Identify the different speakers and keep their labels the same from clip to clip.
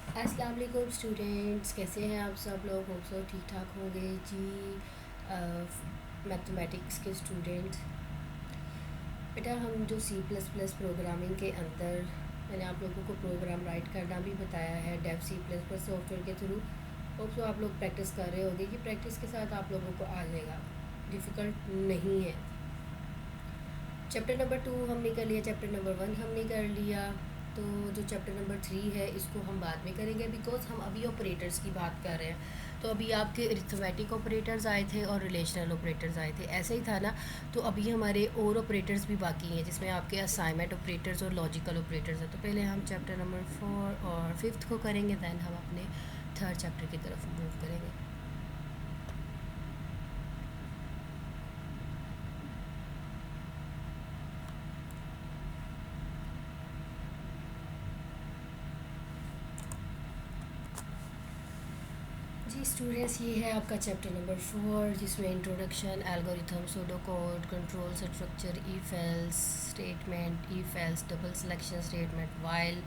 Speaker 1: अस्सलाम वालेकुम स्टूडेंट्स, कैसे हैं आप सब लोग? होप सो ठीक ठाक होंगे जी। मैथमेटिक्स के स्टूडेंट, बेटा हम जो सी प्लस प्लस प्रोग्रामिंग के अंदर मैंने आप लोगों को प्रोग्राम राइट करना भी बताया है Dev C plus plus software के थ्रू। होप सो आप लोग प्रैक्टिस कर रहे होंगे कि प्रैक्टिस के साथ आप लोगों को आ जाएगा, डिफ़िकल्ट नहीं है। चैप्टर नंबर 2 हमने कर लिया, चैप्टर नंबर 1 हमने कर लिया। तो जो चैप्टर नंबर 3 है इसको हम बाद में करेंगे, बिकॉज हम अभी ऑपरेटर्स की बात कर रहे हैं। तो अभी आपके अरिथमेटिक ऑपरेटर्स आए थे और रिलेशनल ऑपरेटर्स आए थे, ऐसे ही था ना। तो अभी हमारे और ऑपरेटर्स भी बाकी हैं, जिसमें आपके असाइनमेंट ऑपरेटर्स और लॉजिकल ऑपरेटर्स हैं। तो पहले हम चैप्टर नंबर 4 और 5 को करेंगे, दैन हम अपने थर्ड चैप्टर की तरफ मूव करेंगे। जी स्टूडेंट्स, ये है आपका चैप्टर नंबर 4, जिसमें introduction, algorithm, pseudo code, control structure, if else statement, if else double selection statement, while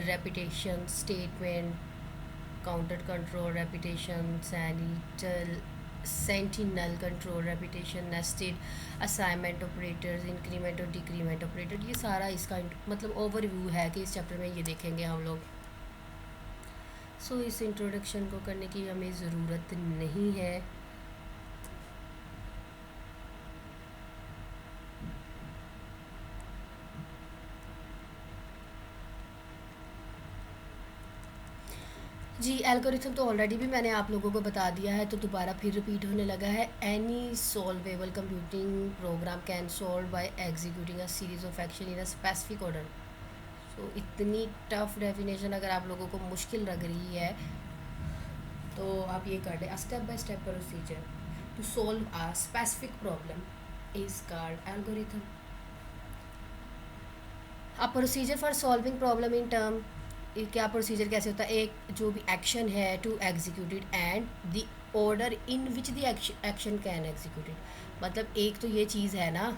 Speaker 1: repetition statement, counter control repetition, sentinel control repetition, nested assignment operators, increment और decrement operator, ये सारा इसका मतलब overview है कि इस chapter में ये देखेंगे हम लोग। इस इंट्रोडक्शन को करने की हमें ज़रूरत नहीं है। जी एल्गोरिथम तो ऑलरेडी भी मैंने आप लोगों को बता दिया है, तो दोबारा फिर रिपीट होने लगा है। Any solvable computing program can solve by executing a series of action in a specific order. इतनी टफ डेफिनेशन अगर आप लोगों को मुश्किल लग रही है तो आप ये कर दें। Step by step procedure to solve a specific problem is called algorithm. A procedure for solving problem in term, क्या प्रोसीजर कैसे होता है? एक जो भी एक्शन है to executed and the order in which the action can executed. मतलब एक तो ये चीज़ है ना,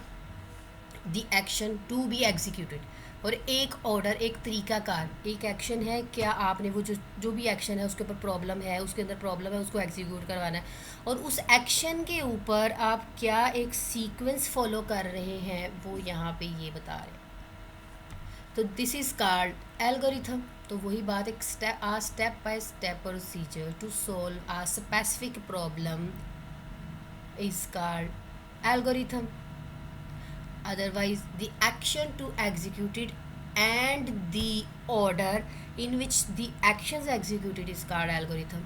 Speaker 1: the action to be executed, और एक ऑर्डर, एक तरीकाकार, एक एक्शन है, क्या आपने वो जो जो भी एक्शन है उसके ऊपर प्रॉब्लम है, उसके अंदर प्रॉब्लम है, उसको एग्जीक्यूट करवाना है, और उस एक्शन के ऊपर आप क्या एक सीक्वेंस फॉलो कर रहे हैं, वो यहाँ पे ये बता रहे हैं। तो दिस इज कॉल्ड एल्गोरिथम। तो वही बात, एक step by step procedure to solve a specific problem is called algorithm. Otherwise, the action to execute it and the order in which the actions executed is called algorithm.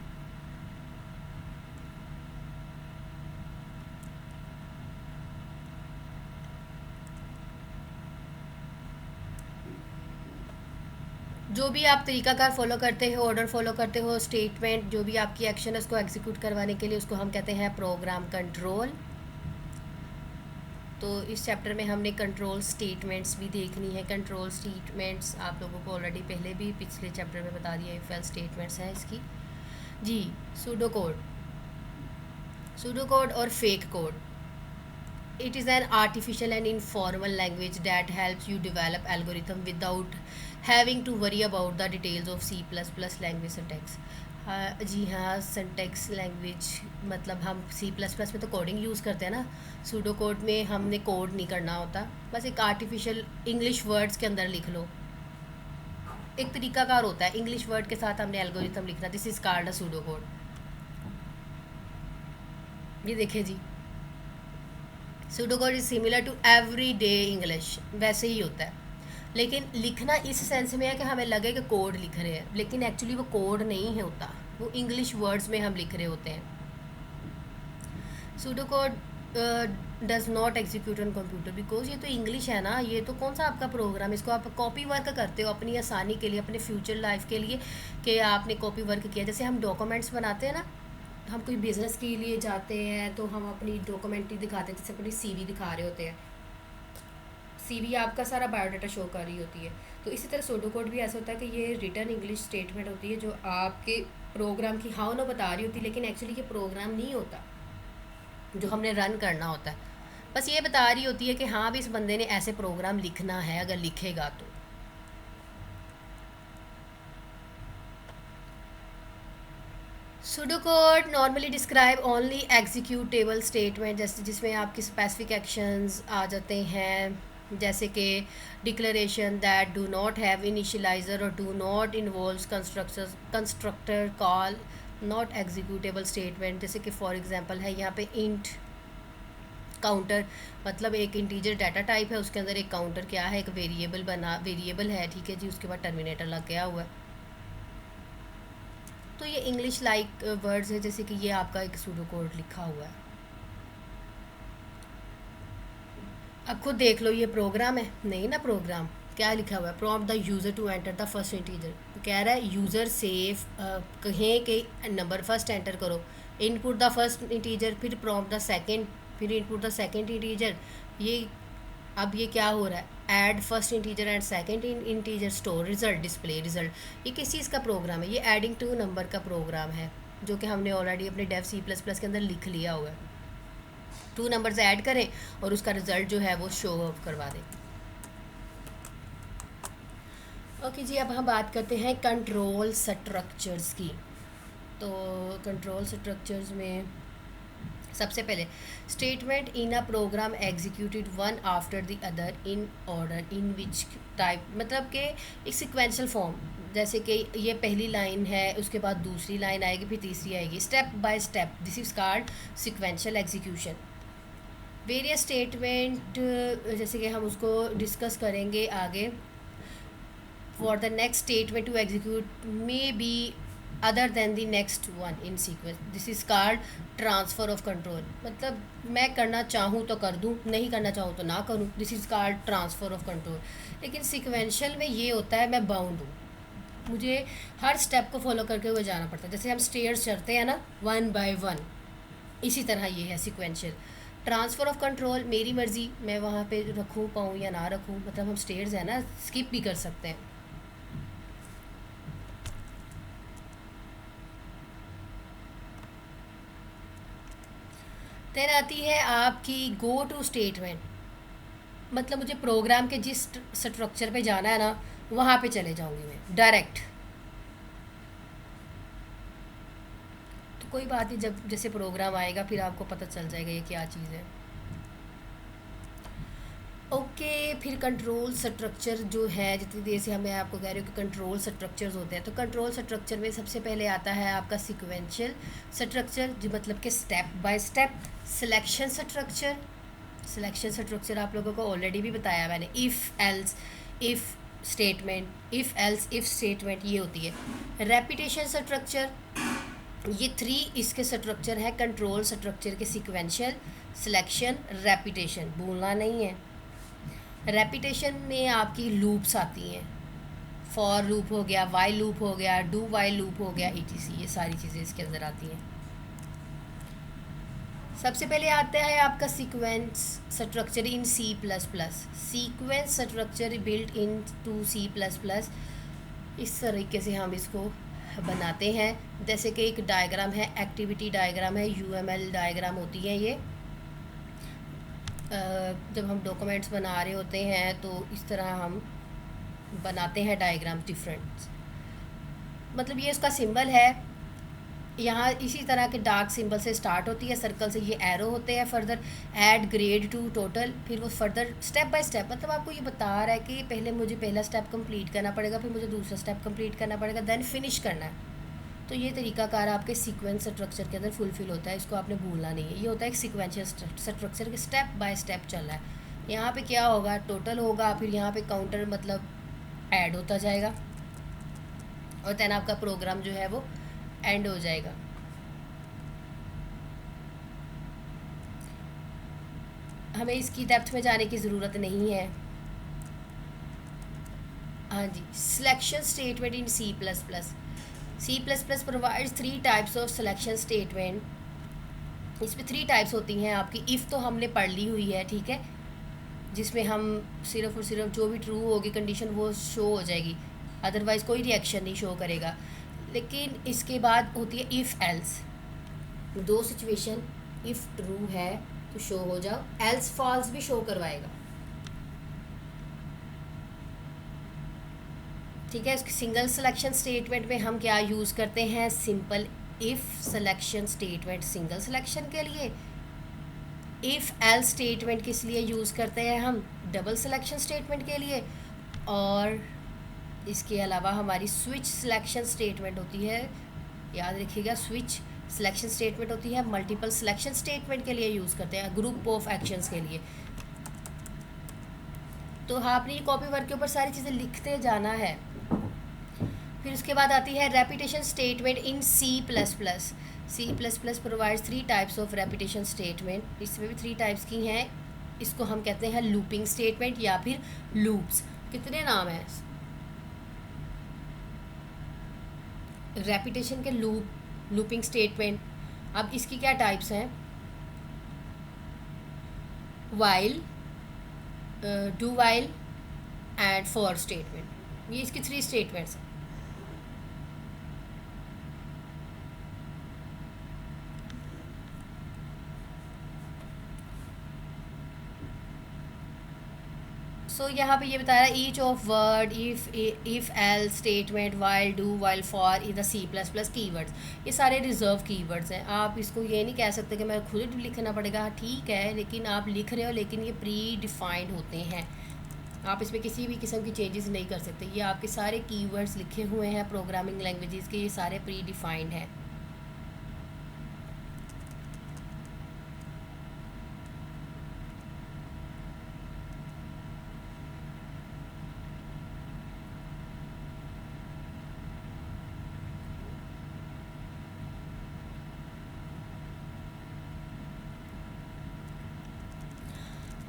Speaker 1: जो भी आप तरीकाकार follow करते हो, ऑर्डर फॉलो करते हो, statement, जो भी आपकी एक्शन है उसको एग्जीक्यूट करवाने के लिए, उसको हम कहते हैं प्रोग्राम कंट्रोल। तो इस चैप्टर में हमने कंट्रोल स्टेटमेंट्स भी देखनी है। कंट्रोल स्टेटमेंट्स आप लोगों को ऑलरेडी पहले भी पिछले चैप्टर में बता दिया, इफ एल्स स्टेटमेंट्स हैं इसकी। जी, सूडो कोड, सूडो कोड और fake code, it is an artificial and informal language that helps you develop algorithm without having to worry about the details of C++ language syntax। हाँ जी हाँ, syntax language मतलब हम सी plus plus में तो coding use करते हैं ना, pseudo code में हमने कोड नहीं करना होता, बस एक आर्टिफिशियल इंग्लिश वर्ड्स के अंदर लिख लो। एक तरीकाकार होता है, इंग्लिश वर्ड के साथ हमने एल्गोरिथम लिखना, this is called a pseudo code. ये देखिए जी, pseudocode is similar to every day English, वैसे ही होता है, लेकिन लिखना इस सेंस में है कि हमें लगे कि कोड लिख रहे हैं, लेकिन एक्चुअली वो कोड नहीं है होता, वो इंग्लिश वर्ड्स में हम लिख रहे होते हैं। Pseudocode does not execute on computer because ये तो इंग्लिश है ना, ये तो कौन सा आपका प्रोग्राम, इसको आप कॉपी वर्क करते हो अपनी आसानी के लिए, अपने फ्यूचर लाइफ के लिए, कि आपने कॉपी वर्क किया। जैसे हम डॉक्यूमेंट्स बनाते हैं ना, हम कोई बिज़नेस के लिए जाते हैं तो हम अपनी डॉक्यूमेंट्री दिखाते हैं, जैसे अपनी सीवी दिखा रहे होते हैं, सीवी आपका सारा बायोडाटा शो कर रही होती है। तो इसी तरह सूडो कोड भी ऐसा होता है कि ये रिटर्न इंग्लिश स्टेटमेंट होती है जो आपके प्रोग्राम की हाउ नो बता रही होती है, लेकिन एक्चुअली ये प्रोग्राम नहीं होता जो हमने रन करना होता है, बस ये बता रही होती है कि हाँ भी इस बंदे ने ऐसे प्रोग्राम लिखना है, अगर लिखेगा तो। Pseudocode normally describe only executable statement, जैसे जिसमें आपकी स्पेसिफिक एक्शंस आ जाते हैं, जैसे कि declaration that do not have initializer और do not involves constructor call not executable statement. जैसे कि फॉर एग्जांपल है यहाँ पे इंट काउंटर, मतलब एक इंटीजर डाटा टाइप है, उसके अंदर एक काउंटर क्या है, एक वेरिएबल है, ठीक है जी, उसके बाद टर्मिनेटर लग गया हुआ है। तो ये इंग्लिश लाइक वर्ड्स है, जैसे कि ये आपका एक सूडो कोड लिखा हुआ है। अब खुद देख लो, ये प्रोग्राम है नहीं ना, प्रोग्राम क्या लिखा हुआ है, prompt the user to enter the first integer. तो कह रहा है यूज़र सेफ कहें कि नंबर फर्स्ट एंटर करो, इनपुट द फर्स्ट इंटीजर, फिर प्रॉम्प्ट द सेकंड, फिर इनपुट द सेकंड इंटीजर। ये अब ये क्या हो रहा है, add first integer and second integer, store result, display result. ये किस चीज़ का प्रोग्राम है, ये एडिंग टू नंबर का प्रोग्राम है, जो कि हमने ऑलरेडी अपने डेव C++ के अंदर लिख लिया हुआ है। 2 नंबर्स ऐड करें और उसका रिजल्ट जो है वो शो ऑफ करवा दें। ओके जी, अब हम बात करते हैं कंट्रोल स्ट्रक्चर्स की। तो कंट्रोल स्ट्रक्चर्स में सबसे पहले statement in a program executed one after the other in order in which type, मतलब कि एक सिक्वेंशियल फॉर्म, जैसे कि ये पहली लाइन है, उसके बाद दूसरी लाइन आएगी, फिर तीसरी आएगी, step by step, this is called sequential execution. Various statement, जैसे कि हम उसको डिस्कस करेंगे आगे। For the next statement to execute may be other than the next one in sequence, this is called transfer of control. मतलब मैं करना चाहूँ तो कर दूँ, नहीं करना चाहूँ तो ना करूँ, this is called transfer of control. लेकिन सिक्वेंशियल में ये होता है मैं बाउंड हूँ, मुझे हर स्टेप को फॉलो करके हुए जाना पड़ता है। जैसे हम स्टेयर्स चढ़ते हैं ना 1 बाय 1, इसी तरह ये है सिक्वेंशियल। ट्रांसफ़र ऑफ कंट्रोल मेरी मर्ज़ी, मैं वहाँ पे रखूँ पाऊँ या ना रखूँ, मतलब हम स्टेयर्स है ना स्किप भी कर सकते हैं। देन आती है आपकी गो टू स्टेटमेंट, मतलब मुझे प्रोग्राम के जिस स्ट्रक्चर पे जाना है ना वहाँ पे चले जाऊँगी मैं डायरेक्ट। तो कोई बात नहीं, जब जैसे प्रोग्राम आएगा फिर आपको पता चल जाएगा ये क्या चीज़ है। ओके फिर कंट्रोल स्ट्रक्चर जो है, जितनी देर से मैं आपको कह रही हूँ कि कंट्रोल स्ट्रक्चर्स होते हैं, तो कंट्रोल स्ट्रक्चर में सबसे पहले आता है आपका सिक्वेंशियल स्ट्रक्चर, जो मतलब कि step by step. Selection structure, selection structure आप लोगों को ऑलरेडी भी बताया मैंने, if else if statement, if else if statement ये होती है। रेपिटेशन स्ट्रक्चर, ये 3 इसके स्ट्रक्चर है कंट्रोल स्ट्रक्चर के, सिक्वेंशियल, सिलेक्शन, रेपिटेशन, भूलना नहीं है। रेपिटेशन में आपकी लूप्स आती हैं, फॉर लूप हो गया, वाइल लूप हो गया, डू वाइल लूप हो गया, etc, ये सारी चीज़ें इसके अंदर आती हैं। सबसे पहले आता है आपका sequence structure in C++, sequence structure built in to C++। इस तरीके से हम इसको बनाते हैं, जैसे कि एक डायग्राम है, एक्टिविटी डायग्राम है, UML डायग्राम होती है ये। जब हम डॉक्यूमेंट्स बना रहे होते हैं तो इस तरह हम बनाते हैं डायग्राम डिफरेंट, मतलब ये उसका सिंबल है। यहाँ इसी तरह के डार्क सिंबल से स्टार्ट होती है, सर्कल से ये एरो होते हैं, further add grade two total, फिर वो फर्दर स्टेप बाय स्टेप, मतलब आपको ये बता रहा है कि पहले मुझे पहला स्टेप कंप्लीट करना पड़ेगा, फिर मुझे दूसरा स्टेप कंप्लीट करना पड़ेगा, देन फिनिश करना है। तो ये तरीकाकार आपके सीक्वेंस स्ट्रक्चर के अंदर फुलफिल होता है, इसको आपने भूलना नहीं है। ये होता है एक सीक्वेंशियल स्ट्रक्चर के स्टेप बाय स्टेप चल रहा है। यहाँ पे क्या होगा, टोटल होगा, फिर यहाँ पे काउंटर मतलब ऐड होता जाएगा, और देन आपका प्रोग्राम जो है वो एंड हो जाएगा। हमें इसकी डेप्थ में जाने की ज़रूरत नहीं है। हाँ जी, selection statement in C++ provides 3 types of selection statement. इसमें 3 टाइप्स होती हैं आपकी। इफ़ तो हमने पढ़ ली हुई है, ठीक है, जिसमें हम सिर्फ और सिर्फ जो भी ट्रू होगी कंडीशन वो शो हो जाएगी, अदरवाइज़ कोई रिएक्शन नहीं शो करेगा। लेकिन इसके बाद होती है if else, 2 situation, if true है तो शो हो जाओ, एल्स फॉल्स भी शो करवाएगा, ठीक है। सिंगल सिलेक्शन स्टेटमेंट में हम क्या यूज़ करते हैं, simple if selection statement single selection के लिए, इफ़ एल स्टेटमेंट किस लिए यूज़ करते हैं हम, डबल सिलेक्शन स्टेटमेंट के लिए, और इसके अलावा हमारी स्विच सिलेक्शन स्टेटमेंट होती है, याद रखिएगा स्विच सिलेक्शन स्टेटमेंट होती है मल्टीपल सिलेक्शन स्टेटमेंट के लिए यूज़ करते हैं, ग्रुप ऑफ एक्शंस के लिए। तो हाँ, आपने ये कॉपी वर्क के ऊपर सारी चीज़ें लिखते जाना है। फिर उसके बाद आती है repetition statement in C plus plus. C plus plus provides 3 types of repetition statement, इसमें भी 3 टाइप्स की हैं। इसको हम कहते हैं लूपिंग स्टेटमेंट या फिर लूप्स। कितने नाम हैं रेपिटेशन के, लूपिंग स्टेटमेंट। अब इसकी क्या टाइप्स हैं, while, do while and for statement, ये इसकी 3 स्टेटमेंट्स हैं। सो यहाँ पे ये बता रहा है each of word, if else statement, while, do, while, for in the C plus plus keywords, ये सारे रिजर्व की वर्ड्स हैं। आप इसको ये नहीं कह सकते कि मैं खुद लिखना पड़ेगा, ठीक है, लेकिन आप लिख रहे हो, लेकिन ये प्री डिफाइंड होते हैं, आप इसमें किसी भी किस्म की चेंजेस नहीं कर सकते। ये आपके सारे कीवर्ड्स लिखे हुए हैं प्रोग्रामिंग लैंग्वेजेस के, ये सारे प्री डिफाइंड हैं।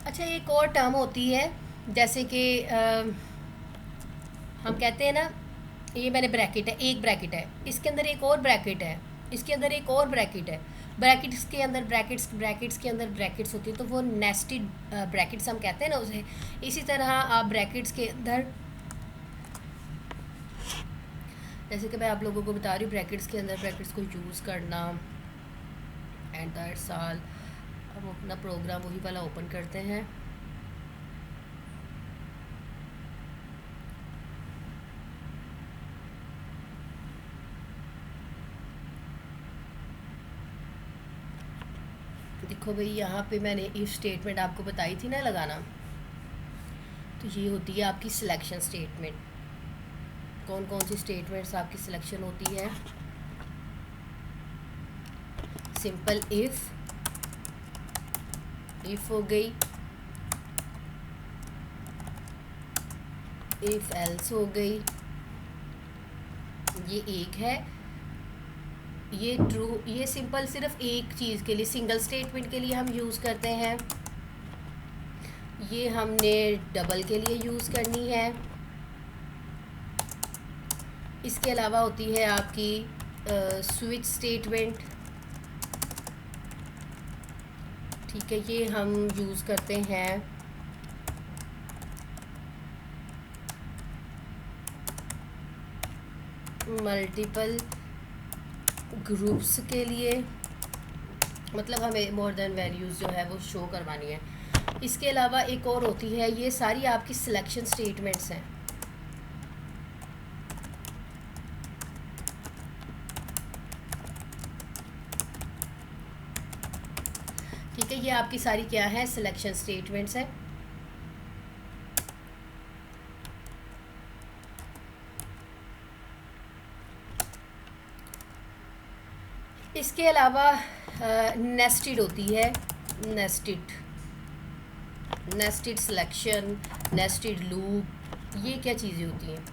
Speaker 1: अच्छा, एक और टर्म होती है, जैसे कि हम कहते हैं ना, ये मैंने ब्रैकेट है, एक ब्रैकेट है, इसके अंदर एक और ब्रैकेट है, इसके अंदर एक और ब्रैकेट है, ब्रैकेट्स के अंदर ब्रैकेट्स, ब्रैकेट्स के अंदर ब्रैकेट्स होती है, तो वो नेस्टेड ब्रैकेट्स हम कहते हैं ना उसे। इसी तरह आप ब्रैकेट्स के अंदर, जैसे कि मैं आप लोगों को बता रही हूँ, ब्रैकेट्स के अंदर ब्रैकेट्स को यूज़ करना एंड दैट्स ऑल। अब अपना प्रोग्राम वही वाला ओपन करते हैं। देखो भाई, यहाँ पे मैंने इफ स्टेटमेंट आपको बताई थी ना लगाना, तो ये होती है आपकी सिलेक्शन स्टेटमेंट। कौन कौन सी स्टेटमेंट्स आपकी सिलेक्शन होती है, सिंपल इफ हो गई, इफ एल्स हो गई, ये एक है, ये ट्रू, ये सिंपल सिर्फ एक चीज़ के लिए, सिंगल स्टेटमेंट के लिए हम यूज़ करते हैं, ये हमने डबल के लिए यूज़ करनी है। इसके अलावा होती है आपकी स्विच स्टेटमेंट, ठीक है, ये हम यूज़ करते हैं मल्टीपल ग्रुप्स के लिए, मतलब हमें मोर देन वैल्यूज़ जो है वो शो करवानी है। इसके अलावा एक और होती है, ये सारी आपकी सिलेक्शन स्टेटमेंट्स हैं, ठीक है, ये आपकी सारी क्या है, सिलेक्शन स्टेटमेंट्स हैं। इसके अलावा नेस्टेड होती है, नेस्टेड सिलेक्शन, नेस्टेड लूप, ये क्या चीज़ें होती हैं।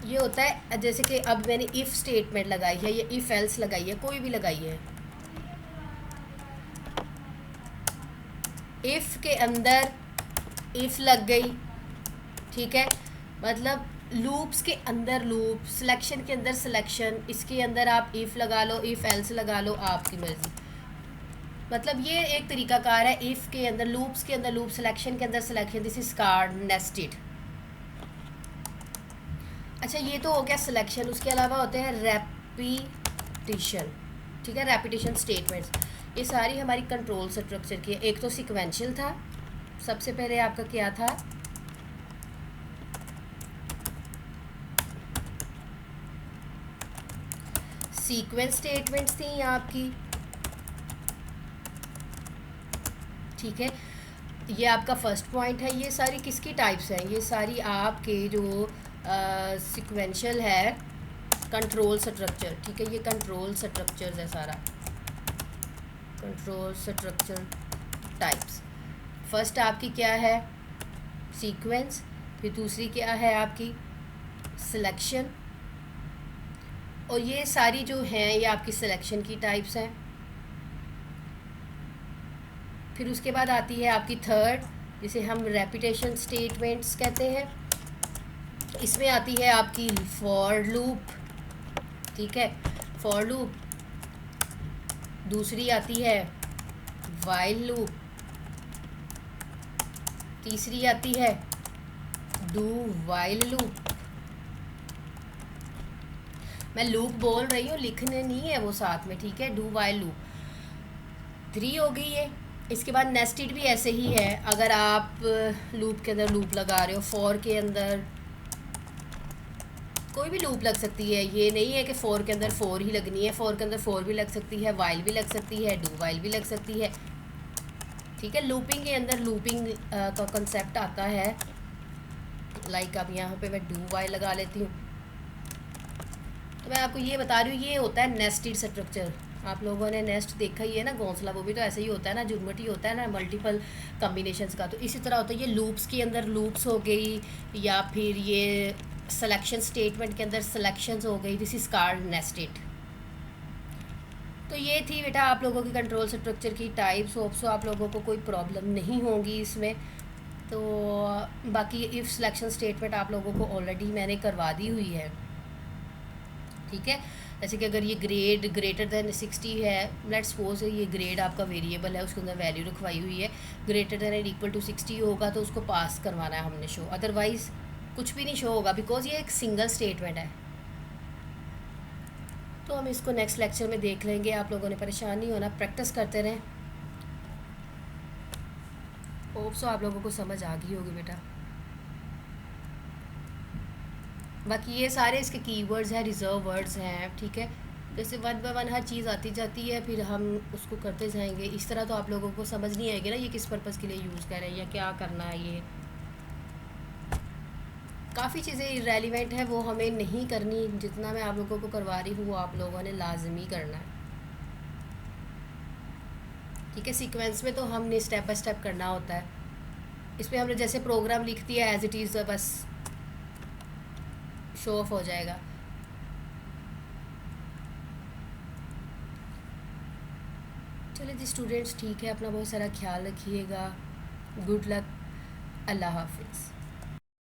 Speaker 1: ये होता है, जैसे कि अब मैंने इफ़ स्टेटमेंट लगाई है या इफ़ एल्स लगाई है, कोई भी लगाई है, इफ़ के अंदर इफ़ लग गई, ठीक है, मतलब लूप्स के अंदर लूप, सिलेक्शन के अंदर सिलेक्शन, इसके अंदर आप इफ़ लगा लो, इफ़ एल्स लगा लो, आपकी मर्ज़ी। मतलब ये एक तरीकाकार है, इफ़ के अंदर लूप्स के अंदर लूप, सिलेक्शन के अंदर selection, this is called nested. अच्छा, ये तो हो गया सिलेक्शन। उसके अलावा होते हैं रेपिटिशन। ठीक है, रेपिटिशन स्टेटमेंट्स। ये सारी हमारी कंट्रोल स्ट्रक्चर की है। एक तो सिक्वेंशियल था, सबसे पहले आपका क्या था, सीक्वेंस स्टेटमेंट्स थी आपकी। ठीक है, ये आपका फर्स्ट पॉइंट है। ये सारी किसकी टाइप्स हैं, ये सारी आपके जो सिक्वेंशियल है कंट्रोल स्ट्रक्चर। ठीक है, ये कंट्रोल स्ट्रक्चर्स है सारा, कंट्रोल स्ट्रक्चर टाइप्स। फर्स्ट आपकी क्या है, सीक्वेंस। फिर दूसरी क्या है आपकी, सिलेक्शन। और ये सारी जो हैं ये आपकी सिलेक्शन की टाइप्स हैं। फिर उसके बाद आती है आपकी थर्ड, जिसे हम रेपिटेशन स्टेटमेंट्स कहते हैं। इसमें आती है आपकी फॉर लूप। ठीक है, फॉर लूप। दूसरी आती है वाइल लूप। तीसरी आती है डू वाइल लूप। मैं लूप बोल रही हूँ, लिखने नहीं है वो साथ में। ठीक है, डू वाइल लूप 3 हो गई है। इसके बाद नेस्टेड भी ऐसे ही है। अगर आप लूप के अंदर लूप लगा रहे हो, फॉर के अंदर कोई भी लूप लग सकती है। ये नहीं है कि फॉर के अंदर फॉर ही लगनी है, फॉर के अंदर फॉर भी लग सकती है, वाइल भी लग सकती है, डू वाइल भी लग सकती है। ठीक है, लूपिंग के अंदर लूपिंग का कंसेप्ट आता है। लाइक अब यहाँ पे मैं डू वाइल लगा लेती हूँ, तो मैं आपको ये बता रही हूँ, ये होता है नेस्टेड स्ट्रक्चर। आप लोगों ने नेस्ट देखा ही है ना, घोंसला, वो भी तो ऐसे ही होता है ना, जुर्मट ही होता है ना, मल्टीपल कम्बिनेशंस का। तो इसी तरह होता है ये लूप्स के अंदर लूप्स हो गई, या फिर ये सिलेक्शन स्टेटमेंट के अंदर सिलेक्शंस हो गई। This is called nested. तो ये थी बेटा आप लोगों की कंट्रोल स्ट्रक्चर की टाइप्स। होप सो आप लोगों को कोई प्रॉब्लम नहीं होगी इसमें। तो बाकी इफ़ सिलेक्शन स्टेटमेंट आप लोगों को ऑलरेडी मैंने करवा दी हुई है। ठीक है, जैसे कि अगर ये ग्रेड ग्रेटर दैन 60 है, लेट्स सपोज ये ग्रेड आपका वेरिएबल है, उसके अंदर वैल्यू रखवाई हुई है, greater than and equal to 60 होगा तो उसको पास करवाना है हमने शो, अदरवाइज़ कुछ भी नहीं शो होगा, बिकॉज ये एक सिंगल स्टेटमेंट है। तो हम इसको नेक्स्ट लेक्चर में देख लेंगे। आप लोगों ने परेशान नहीं होना, प्रैक्टिस करते रहें। होप सो आप लोगों को समझ आ गई होगी बेटा। बाकी ये सारे इसके कीवर्ड्स हैं, रिजर्व वर्ड्स हैं। ठीक है, जैसे वन बाय वन हर चीज़ आती जाती है, फिर हम उसको करते जाएंगे। इस तरह तो आप लोगों को समझ नहीं आएगी ना ये किस पर्पज़ के लिए यूज़ कर रहे हैं या क्या करना है। ये काफ़ी चीज़ें इरेलीवेंट है, वो हमें नहीं करनी। जितना मैं आप लोगों को करवा रही हूँ वो आप लोगों ने लाजमी करना है। ठीक है, सीक्वेंस में तो हमने स्टेप बाय स्टेप करना होता है। इसमें हमने जैसे प्रोग्राम लिख दिया एज इट इज़, बस शो ऑफ हो जाएगा। चलिए जी स्टूडेंट्स, ठीक है, अपना बहुत सारा ख्याल रखिएगा। गुड लक, अल्लाह हाफिज़।